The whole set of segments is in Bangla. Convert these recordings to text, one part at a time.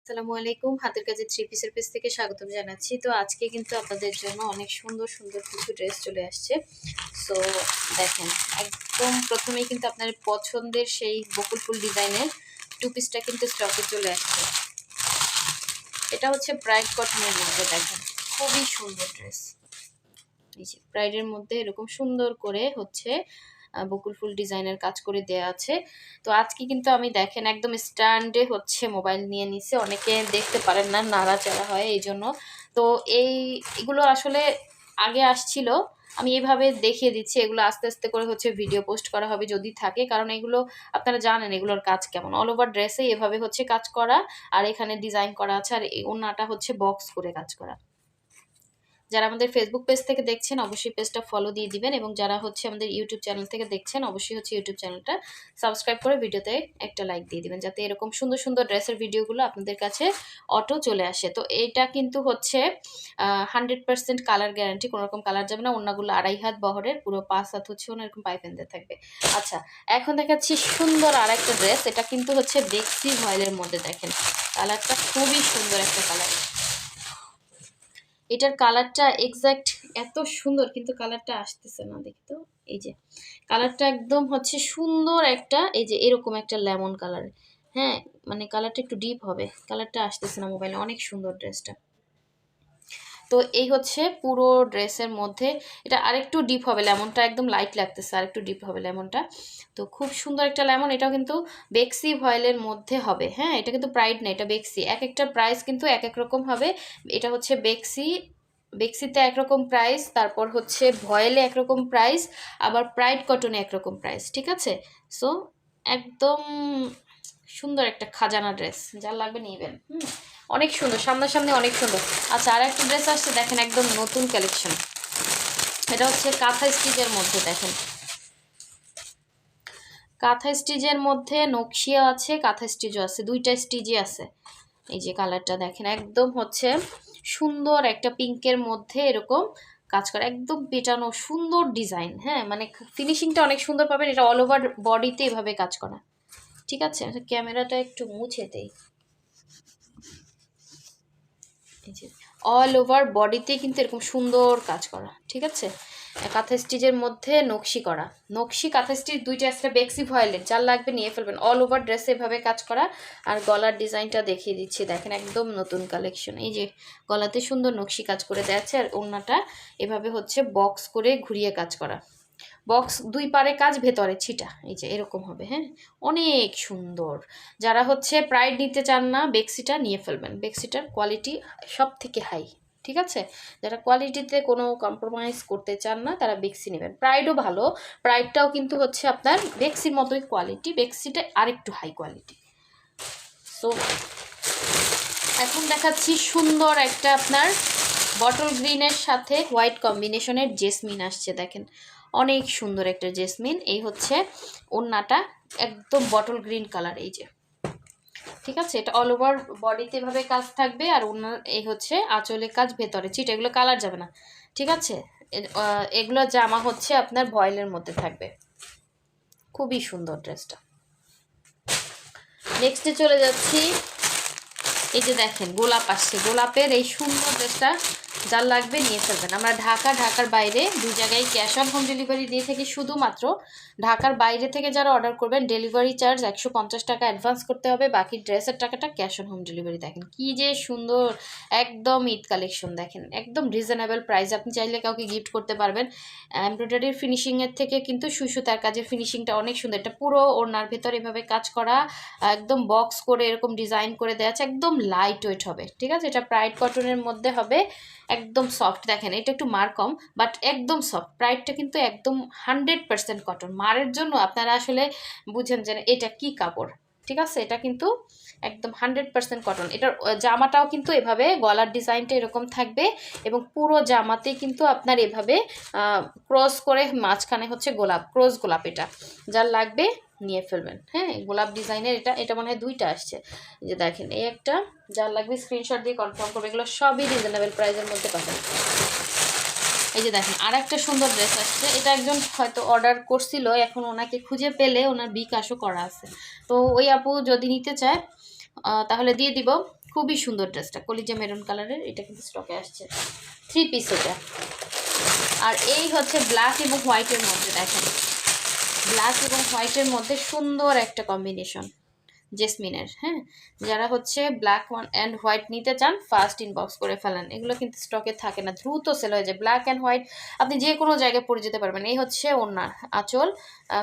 আসসালামু আলাইকুম। হাতের কাজে থ্রি পিসের পেজ থেকে স্বাগতম জানাচ্ছি। তো আজকে কিন্তু আপনাদের জন্য অনেক সুন্দর, সুন্দর কিছু ড্রেস চলে আসছে। সো দেখেন, একদম ১ম এই কিন্তু আপনার পছন্দের সেই বকুল ফুল ডিজাইনের টু পিসটা কিন্তু স্টকে চলে আসছে। এটা হচ্ছে ব্রাইড কটনের মধ্যে দেখেন। খুবই সুন্দর ড্রেস। এই যে ব্রাইডের মধ্যে এরকম সুন্দর করে হচ্ছে বকুল ফুল ডিজাইনের কাজ করে দেয়া আছে। তো আজকে কিন্তু আমি দেখেন একদম স্ট্যান্ডে হচ্ছে মোবাইল নিয়ে নিছি। অনেকে দেখতে পারেন না, নাড়াচাড়া হয় এইজন্য। তো এগুলো আসলে আগে আসছিল। আমি এভাবে দেখিয়ে দিচ্ছি। এগুলো আস্তে, আস্তে করে হচ্ছে ভিডিও পোস্ট করা হবে যদি থাকে। কারণ এগুলো আপনারা জানেন এগুলোর কাজ কেমন। অল ওভার ড্রেসে এভাবে হচ্ছে কাজ করা, আর এখানে ডিজাইন করা আছে, আর এই ওড়নাটা হচ্ছে বক্স করে কাজ করা। যারা আমাদের ফেসবুক পেজ থেকে দেখছেন অবশ্যই পেজটা ফলো দিয়ে দিবেন, এবং যারা হচ্ছে আমাদের ইউটিউব চ্যানেল থেকে দেখছেন অবশ্যই হচ্ছে ইউটিউব চ্যানেলটা সাবস্ক্রাইব করে ভিডিওতে একটা লাইক দিয়ে দিবেন, যাতে এরকম সুন্দর সুন্দর ড্রেসের ভিডিওগুলো আপনাদের কাছে অটো চলে আসে। তো এটা কিন্তু হচ্ছে 100% কালার গ্যারান্টি, কোনো রকম কালার যাবে না। ওড়নাগুলো 2.5 হাত বহরের, পুরো 5 হাত হচ্ছে ওনা এরকম পাইপেন দিয়ে থাকবে। আচ্ছা, এখন দেখাচ্ছি সুন্দর আর একটা ড্রেস। এটা কিন্তু হচ্ছে বেক্সি ভয়েলের মধ্যে দেখেন, কালারটা খুবই সুন্দর একটা কালার। এটার কালারটা এক্সাক্ট এত সুন্দর, কিন্তু কালারটা আসতেছে না, দেখি তো। এই যে কালারটা একদম হচ্ছে সুন্দর একটা, এই যে এরকম একটা লেমন কালার। হ্যাঁ, মানে কালারটা একটু ডিপ হবে, কালারটা আসতেছে না মোবাইলে। অনেক সুন্দর ড্রেসটা। তো এই হচ্ছে পুরো ড্রেসের মধ্যে। এটা আরেকটু ডিপ হবে, লেমনটা একদম লাইট লাগতেছে, আরেকটু ডিপ হবে লেমনটা। তো খুব সুন্দর একটা লেমন। এটাও কিন্তু বেক্সি ভয়েলের মধ্যে হবে। হ্যাঁ, এটা কিন্তু প্রাইড না, এটা বেক্সি। এক একটা প্রাইস কিন্তু এক এক রকম হবে। এটা হচ্ছে বেক্সি, বেক্সিতে একরকম প্রাইস, তারপর হচ্ছে ভয়েলে একরকম প্রাইস, আবার প্রাইড কটনে একরকম প্রাইস, ঠিক আছে? সো একদম সুন্দর একটা খাজানা ড্রেস, যার লাগবে নিবেন। অনেক সুন্দর, সামনাসামনি অনেক সুন্দর। আচ্ছা, আর একটা ড্রেস আসছে দেখেন, একদম নতুন কালেকশন। এটা হচ্ছে কাঁথা স্টিচের মধ্যে দেখেন, কাঁথা স্টিচের মধ্যে নকশিয়া আছে, কাঁথা স্টিচও আছে, দুইটা স্টিচই আছে। এই যে কালারটা দেখেন, একদম হচ্ছে সুন্দর একটা পিঙ্কের মধ্যে এরকম কাজ করা, একদম পেটানো সুন্দর ডিজাইন। হ্যাঁ, মানে ফিনিশিংটা অনেক সুন্দর পাবেন। এটা অল ওভার বডিতে এভাবে কাজ করা, ঠিক আছে? ক্যামেরাটা একটু মুছে দেই। এই যে অল ওভার বডিতে কিন্তু এরকম সুন্দর কাজ করা, ঠিক আছে? কাঁথা স্টিচের মধ্যে নকশি করা, নকশি কাঁথা স্টিচ দুইটা আসলে বেক্সি ভয়েলের, যার লাগবে নিয়ে ফেলবেন। অল ওভার ড্রেসে এভাবে কাজ করা। আর গলার ডিজাইনটা দেখিয়ে দিচ্ছি দেখেন, একদম নতুন কালেকশন। এই যে গলাতে সুন্দর নকশি কাজ করে দেওয়া আছে, আর ওড়নাটা এভাবে হচ্ছে বক্স করে ঘুরিয়ে কাজ করা। বক্স দুই পারে কাজ, ভেতরে ছিটা, এই যে এরকম হবে। হ্যাঁ, অনেক সুন্দর। যারা হচ্ছে প্রাইড নিতে চান না, বেক্সিটা নিয়ে ফেলবেন। বেক্সিটার কোয়ালিটি সব থেকে হাই, ঠিক আছে? যারা কোয়ালিটিতে কোনো কম্প্রোমাইজ করতে চান না তারা বেক্সি নেবেন। প্রাইডও ভালো, প্রাইডটাও কিন্তু হচ্ছে আপনার বেক্সির মতোই কোয়ালিটি, বেক্সিটা আরেকটু হাই কোয়ালিটি। সো এখন দেখাচ্ছি সুন্দর একটা আপনার বটল গ্রিনের সাথে হোয়াইট কম্বিনেশনের জেসমিন আসছে দেখেন, অনেক সুন্দর একটা জেসমিন। এই হচ্ছে ওড়নাটা, একদম বটল গ্রিন কালার। এই যে, ঠিক আছে? এটা অল ওভার বডিতে এভাবে কাজ থাকবে, আর ওড়নার এই হচ্ছে আঁচলে কাজ, ভেতরে চিট, এগুলো কালার যাবে না, ঠিক আছে? এগুলো জামা হচ্ছে আপনার ভয়েলের মধ্যে থাকবে। খুবই সুন্দর ড্রেসটা। নেক্সটে চলে যাচ্ছি। এই যে দেখেন গোলাপ আসছে, গোলাপের এই সুন্দর ড্রেসটা যার লাগবে নিয়ে ফেলবেন। আমরা ঢাকার বাইরে দুই জায়গায় ক্যাশ অন হোম ডেলিভারি দিয়ে থাকি। শুধুমাত্র ঢাকার বাইরে থেকে যারা অর্ডার করবেন ডেলিভারি চার্জ 150 টাকা অ্যাডভান্স করতে হবে, বাকি ড্রেসের টাকাটা ক্যাশ অন হোম ডেলিভারি। দেখেন কি যে সুন্দর, একদম ঈদ কালেকশন দেখেন, একদম রিজনেবল প্রাইস। আপনি চাইলে কাউকে গিফট করতে পারবেন। এমব্রয়ডারির ফিনিশিংয়ের থেকে কিন্তু সুতার কাজের ফিনিশিংটা অনেক সুন্দর। এটা পুরো ওড়নার ভেতর এভাবে কাজ করা, একদম বক্স করে এরকম ডিজাইন করে দেওয়া আছে, একদম লাইট ওয়েট হবে, ঠিক আছে? এটা প্রাইড কটনের মধ্যে হবে, একদম সফট। দেখেন এটা একটু মার কম, বাট একদম সফট। প্রাইডটা কিন্তু একদম 100% কটন। মারের জন্য আপনারা আসলে বুঝেন যে এটা কি কাপড়, ঠিক আছে? এটা কিন্তু একদম 100% কটন। এটার জামাটাও কিন্তু এভাবে গলার ডিজাইনটা এরকম থাকবে, এবং পুরো জামাতেই কিন্তু আপনার এভাবে ক্রস করে মাঝখানে হচ্ছে গোলাপ, ক্রস গোলাপ। এটা যার লাগবে নিয়ে ফেলবেন। হ্যাঁ, গোলাপ ডিজাইনের এটা মনে হয় দুইটা আসছে। এই যে দেখেন, এই একটা, যার লাগবে স্ক্রিনশট দিয়ে কনফার্ম করবে। এগুলো সবই রিজনেবল প্রাইসের মধ্যে পাবেন। এই যে দেখেন আর একটা সুন্দর ড্রেস আসছে। এটা একজন হয়তো অর্ডার করছিল, এখন ওনাকে খুঁজে পেলে ওনার বিকাশও করা আছে। তো ওই আপু যদি নিতে চায় তাহলে দিয়ে দিব। খুবই সুন্দর ড্রেসটা, কলিজা মেরুন কালারের, এটা কিন্তু স্টকে আসছে। 3 পিস এটা। আর এই হচ্ছে ব্ল্যাক এবং হোয়াইটের মধ্যে, দেখেন ব্ল্যাক এবং হোয়াইটের মধ্যে সুন্দর একটা কম্বিনেশন জেসমিনের। হ্যাঁ, যারা হচ্ছে ব্ল্যাক অ্যান্ড হোয়াইট নিতে চান ফার্স্ট ইনবক্স করে ফেলেন, এগুলো কিন্তু স্টকে থাকে না, দ্রুত সেল হয়ে যায়। ব্ল্যাক অ্যান্ড হোয়াইট আপনি যে কোনো জায়গায় পরে যেতে পারবেন। এই হচ্ছে ওড়না, আঁচল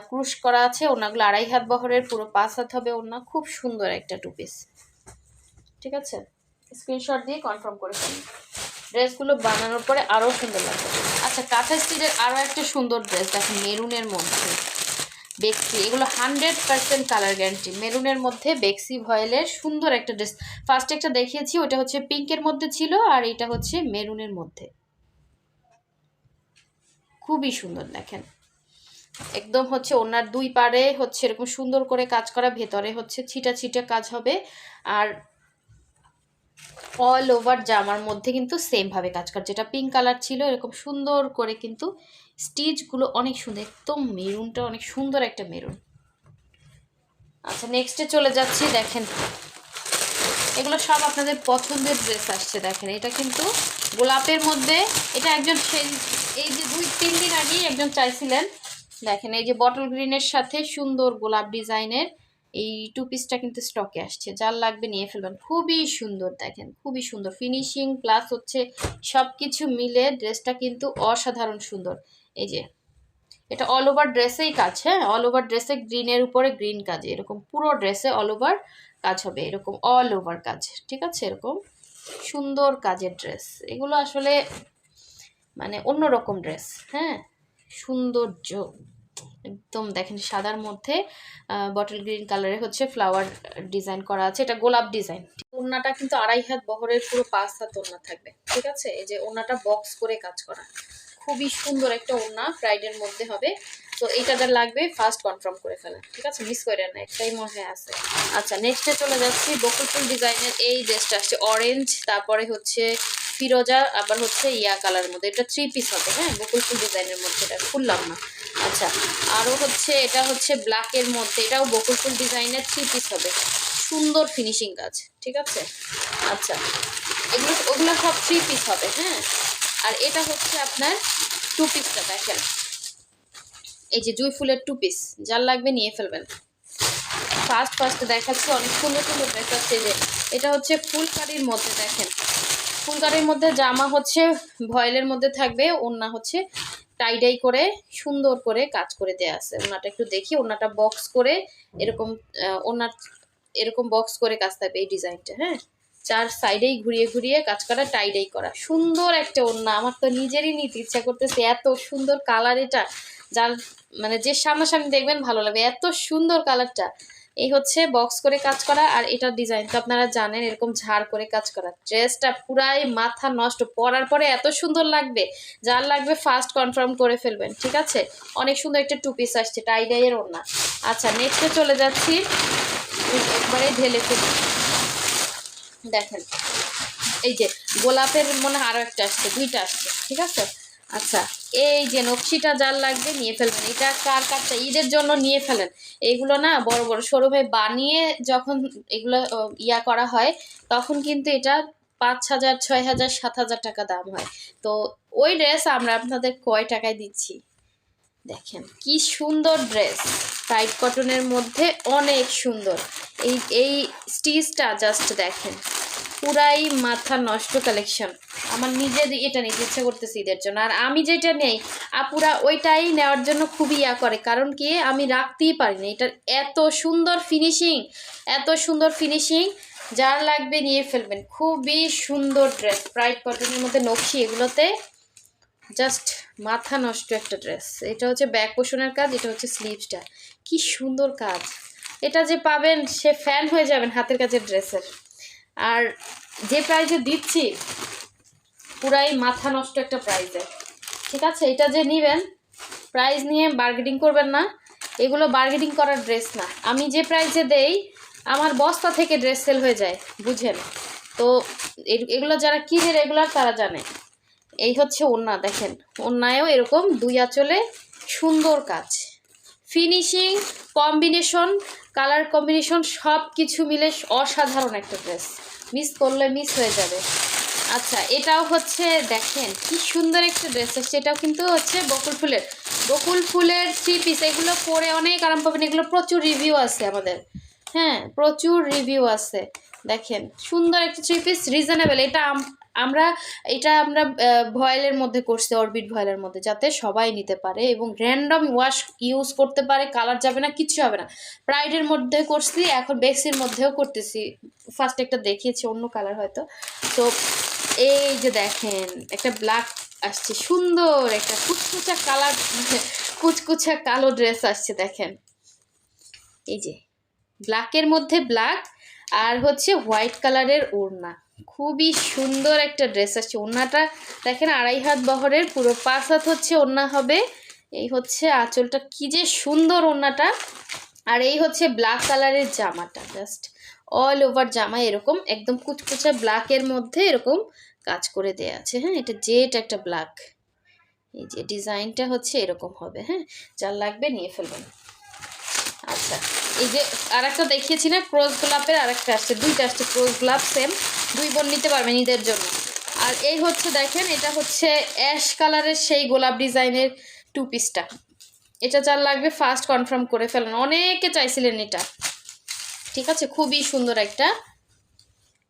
ক্রুশ করা আছে, ওড়নাগুলো 2.5 হাত বহরের, পুরো 5 হাত হবে ওড়না, খুব সুন্দর একটা 2 পিস। ঠিক আছে, স্ক্রিনশট দিয়ে কনফার্ম করে ফেলুন। ড্রেসগুলো বানানোর পরে আরও সুন্দর লাগবে। আচ্ছা, কাঁথা স্টিচের আরও একটা সুন্দর ড্রেস দেখেন, মেরুনের মধ্যে বেক্সি, এগুলো 100% কালার গ্যারান্টি। মেরুনের মধ্যে বেক্সি ভয়েলের সুন্দর একটা ড্রেস, ফার্স্ট একটা দেখিয়েছি ওটা হচ্ছে পিঙ্কের মধ্যে ছিল, আর এটা হচ্ছে মেরুনের মধ্যে, খুবই সুন্দর। দেখেন একদম হচ্ছে ওনার 2 পাড়ে হচ্ছে এরকম সুন্দর করে কাজ করা, ভেতরে হচ্ছে ছিটা ছিটা কাজ হবে, আর অল ওভার জামার মধ্যে কিন্তু সেম ভাবে কাজ করা, যেটা পিঙ্ক কালার ছিল এরকম সুন্দর করে কিন্তু স্টিচগুলো অনেক সুন্দর, একদম মেরুনটা অনেক সুন্দর একটা মেরুন। আচ্ছা, নেক্সটে চলে যাচ্ছি। দেখেন এগুলো সব আপনাদের পছন্দের ড্রেস আসছে। দেখেন এটা কিন্তু গোলাপের মধ্যে, এটা একজন এই যে 2-3 দিন আগেই একজন চাইছিলেন। দেখেন এই যে বটল গ্রিনের সাথে সুন্দর গোলাপ ডিজাইনের এই 2 পিসটা কিন্তু স্টকে আসছে, যার লাগবে নিয়ে ফেলবেন। খুবই সুন্দর, দেখেন খুবই সুন্দর ফিনিশিং, প্লাস হচ্ছে সব কিছু মিলে ড্রেসটা কিন্তু অসাধারণ সুন্দর। এই যে এটা অল ওভার ড্রেসেই কাজ, হ্যাঁ অল ওভার ড্রেসে গ্রিনের উপরে গ্রিন কাজ, এরকম পুরো ড্রেসে অল ওভার কাজ হবে, এরকম অল ওভার কাজ। ঠিক আছে, এরকম সুন্দর কাজের ড্রেস, এগুলো আসলে মানে অন্যরকম ড্রেস। হ্যাঁ, সৌন্দর্য একদম। দেখেন সাদার মধ্যে বটল গ্রিন কালারে হচ্ছে ফ্লাওয়ার ডিজাইন করা আছে, এটা গোলাপ ডিজাইন। ওড়নাটা কিন্তু 2.5 হাত বহরের, পুরো 5 হাত ওড়না থাকবে। ঠিক আছে, এই যে ওড়নাটা বক্স করে কাজ করা, খুবই সুন্দর একটা ওড়না, ব্রাইডের মধ্যে হবে। তো এইটা যা লাগবে ফার্স্ট কনফার্ম করে ফেলেন। ঠিক আছে, মিস করেন না, একটাই মনে হয় আছে। আচ্ছা, নেক্সটে চলে যাচ্ছি। বকুল ফুল ডিজাইনের এই ড্রেসটা আসছে অরেঞ্জ, তারপরে হচ্ছে ফিরোজা, আবার হচ্ছে ইয়া কালারের মধ্যে, এটা 3 পিস হবে। হ্যাঁ, বকুল ফুল ডিজাইনের মধ্যে, এটা খুললাম না। আচ্ছা, আরও হচ্ছে এটা হচ্ছে ব্ল্যাকের মধ্যে, এটাও বকুল ফুল ডিজাইনের 3 পিস হবে, সুন্দর ফিনিশিং কাজ। ঠিক আছে, আচ্ছা ওগুলো সব 3 পিস হবে। হ্যাঁ, আর এটা হচ্ছে আপনার 2 পিসটা। দেখেন এই যে জুঁই ফুলের 2 পিস, যার লাগবে নিয়ে ফেলবেন। ফার্স্ট দেখাচ্ছি, অনেক সুন্দর সুন্দর ড্রেস আছে। যে এটা হচ্ছে ফুলকারির মধ্যে, দেখেন ফুলকারির মধ্যে জামা হচ্ছে ভয়েলের মধ্যে থাকবে, ওড়না হচ্ছে টাইডাই করে সুন্দর করে কাজ করে দেয়া আছে। ওড়নাটা একটু দেখি, ওড়নাটা বক্স করে এরকম ওড়নার এরকম বক্স করে কাজ থাকবে এই ডিজাইনটা। হ্যাঁ, 4 সাইডেই ঘুরিয়ে ঘুরিয়ে কাজ করা, টাইডাই করা, সুন্দর একটা ওড়না। আমার তো নিজেরই নিতে ইচ্ছা করতেছে, এত সুন্দর কালার এটা, যার মানে যে সামনাসামনি দেখবেন ভালো লাগবে, এত সুন্দর কালারটা। এই হচ্ছে বক্স করে কাজ করা, আর এটার ডিজাইন তো আপনারা জানেন, এরকম ঝাড় করে কাজ করা। ড্রেসটা পুরাই মাথা নষ্ট, পরার পরে এত সুন্দর লাগবে, যার লাগবে ফার্স্ট কনফার্ম করে ফেলবেন। ঠিক আছে, অনেক সুন্দর একটা 2 পিস আসছে টাইডাইয়ের ওড়না। আচ্ছা, নেক্সটে চলে যাচ্ছি, একবারে ঢেলে ফেলি। দেখেন এই যে গোলাপের মনে হয় আরও একটা আসছে, 2টা আসছে। ঠিক আছে, আচ্ছা এই যে নকশিটা যার লাগবে নিয়ে ফেলবেন। এটা কারটা ঈদের জন্য নিয়ে ফেলেন। এইগুলো না বড় বড় শোরুমে বানিয়ে যখন এগুলো ইয়া করা হয়, তখন কিন্তু এটা 5,000, 6,000, 7,000 টাকা দাম হয়। তো ওই ড্রেস আমরা আপনাদের কয় টাকায় দিচ্ছি। দেখেন কি সুন্দর ড্রেস, টাইট কটনের মধ্যে অনেক সুন্দর। এই স্টিচটা জাস্ট দেখেন, পুরাই মাথা নষ্ট কালেকশন। আমার নিজের এটা নিতে ইচ্ছা করতেছে ঈদের জন্য, আর আমি যেটা নেই আপুরা ওইটাই নেওয়ার জন্য খুবই ইয়া করে, কারণ কি আমি রাখতেই পারি না। এটার এত সুন্দর ফিনিশিং, এত সুন্দর ফিনিশিং, যার লাগবে নিয়ে ফেলবেন। খুবই সুন্দর ড্রেস, টাইট কটনের মধ্যে নকশি, এগুলোতে জাস্ট মাথা নষ্ট একটা ড্রেস। এটা হচ্ছে ব্যাক পোর্শনের কাজ, এটা হচ্ছে স্লিভসটা, কি সুন্দর কাজ। এটা যে পাবেন সে ফ্যান হয়ে যাবেন হাতের কাছের ড্রেসের। আর যে প্রাইসে দিচ্ছি পুরাই মাথা নষ্ট একটা প্রাইসে। ঠিক আছে, এটা যে নেবেন প্রাইস নিয়ে বার্গেনিং করবেন না, এগুলো বার্গেনিং করার ড্রেস না। আমি যে প্রাইসে দেই আমার বস্তা থেকে ড্রেস সেল হয়ে যায়, বুঝেন তো। এগুলো যারা কিনে রেগুলার তারা জানে। এই হচ্ছে ওড়না, দেখেন ওড়নায়ও এরকম 2 আঁচলে সুন্দর কাজ, ফিনিশিং, কম্বিনেশন, কালার কম্বিনেশন সব কিছু মিলে অসাধারণ একটা ড্রেস। মিস করলে মিস হয়ে যাবে। আচ্ছা, এটাও হচ্ছে দেখেন কি সুন্দর একটা ড্রেস আসছে। এটাও কিন্তু হচ্ছে বকুল ফুলের 3 পিস। এগুলো পরে অনেক আরাম পাবেন। এগুলো প্রচুর রিভিউ আছে আমাদের, হ্যাঁ প্রচুর রিভিউ আছে। দেখেন সুন্দর একটা 3 পিস, রিজনেবল। আমরা ভয়েলের মধ্যে করছি, অরবিট ভয়েলের মধ্যে, যাতে সবাই নিতে পারে এবং র্যান্ডম ওয়াশ ইউজ করতে পারে, কালার যাবে না, কিচ্ছু হবে না। প্রাইডের মধ্যে করছি, এখন বেক্সির মধ্যেও করতেছি। ফার্স্ট একটা দেখিয়েছি অন্য কালার হয়তো। তো এই যে দেখেন একটা ব্ল্যাক আসছে, সুন্দর একটা কুচকুচা কালার, কুচকুচা কালো ড্রেস আসছে। দেখেন এই যে ব্ল্যাকের মধ্যে ব্ল্যাক আর হচ্ছে হোয়াইট কালারের ওড়না, খুবই সুন্দর একটা ড্রেস আসছে। ওড়নাটা দেখেন 2.5 হাত বহরের, পুরো 5 হাত হচ্ছে ওড়না হবে। এই হচ্ছে আঁচলটা, কি যে সুন্দর ওড়নাটা। আর এই হচ্ছে ব্ল্যাক কালারের জামাটা, জাস্ট অল ওভার জামা এরকম একদম কুচকুচা ব্ল্যাকের মধ্যে এরকম কাজ করে দেয়া আছে। হ্যাঁ, এটা জেট একটা ব্ল্যাক, এই যে ডিজাইনটা হচ্ছে এরকম হবে। হ্যাঁ, যার লাগবে নিয়ে ফেলবেন। আচ্ছা, এই যে আরেকটা দেখিয়েছি না ক্রস গোলাপের, আরেকটা আসছে, দুইটা আসছে ক্রস গোলাপ, সেম 2 বোন নিতে পারবেন ঈদের জন্য। আর এই হচ্ছে দেখেন, এটা হচ্ছে অ্যাশ কালারের সেই গোলাপ ডিজাইনের 2 পিসটা। এটা যার লাগবে ফার্স্ট কনফার্ম করে ফেলেন, অনেকে চাইছিলেন এটা। ঠিক আছে, খুবই সুন্দর একটা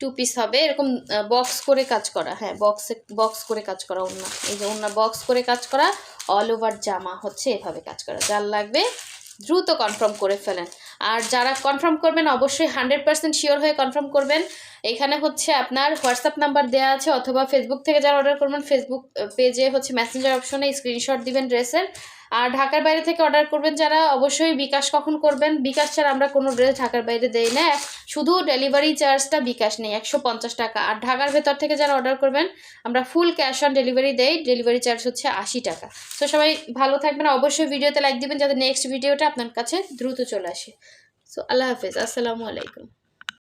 2 পিস হবে, এরকম বক্স করে কাজ করা। হ্যাঁ, বক্স করে কাজ করা ওড়না, এই যে ওড়না বক্স করে কাজ করা, অল ওভার জামা হচ্ছে এভাবে কাজ করা। যার লাগবে দ্রুত কনফার্ম করে ফেলেন। আর যারা কনফার্ম করবেন অবশ্যই 100% শিওর হয়ে কনফার্ম করবেন। এখানে হচ্ছে আপনার হোয়াটসঅ্যাপ নাম্বার দেওয়া আছে, অথবা ফেসবুক থেকে যারা অর্ডার করবেন ফেসবুক পেজে হচ্ছে মেসেঞ্জার অপশনে স্ক্রিনশট দিবেন ড্রেসের। আর ঢাকার বাইরে থেকে অর্ডার করবেন যারা, অবশ্যই বিকাশ কখন করবেন, বিকাশ ছাড়া আমরা কোনো ড্রেস ঢাকার বাইরে দেই না, শুধু ডেলিভারি চার্জটা বিকাশ নেই 150 টাকা। আর ঢাকার ভেতর থেকে যারা অর্ডার করবেন আমরা ফুল ক্যাশ অন ডেলিভারি দেই, ডেলিভারি চার্জ হচ্ছে 80 টাকা। তো সবাই ভালো থাকবেন, অবশ্যই ভিডিওতে লাইক দিবেন যাতে নেক্সট ভিডিওটা আপনার কাছে দ্রুত চলে আসে। সো আল্লাহ হাফেজ, আসসালামু আলাইকুম।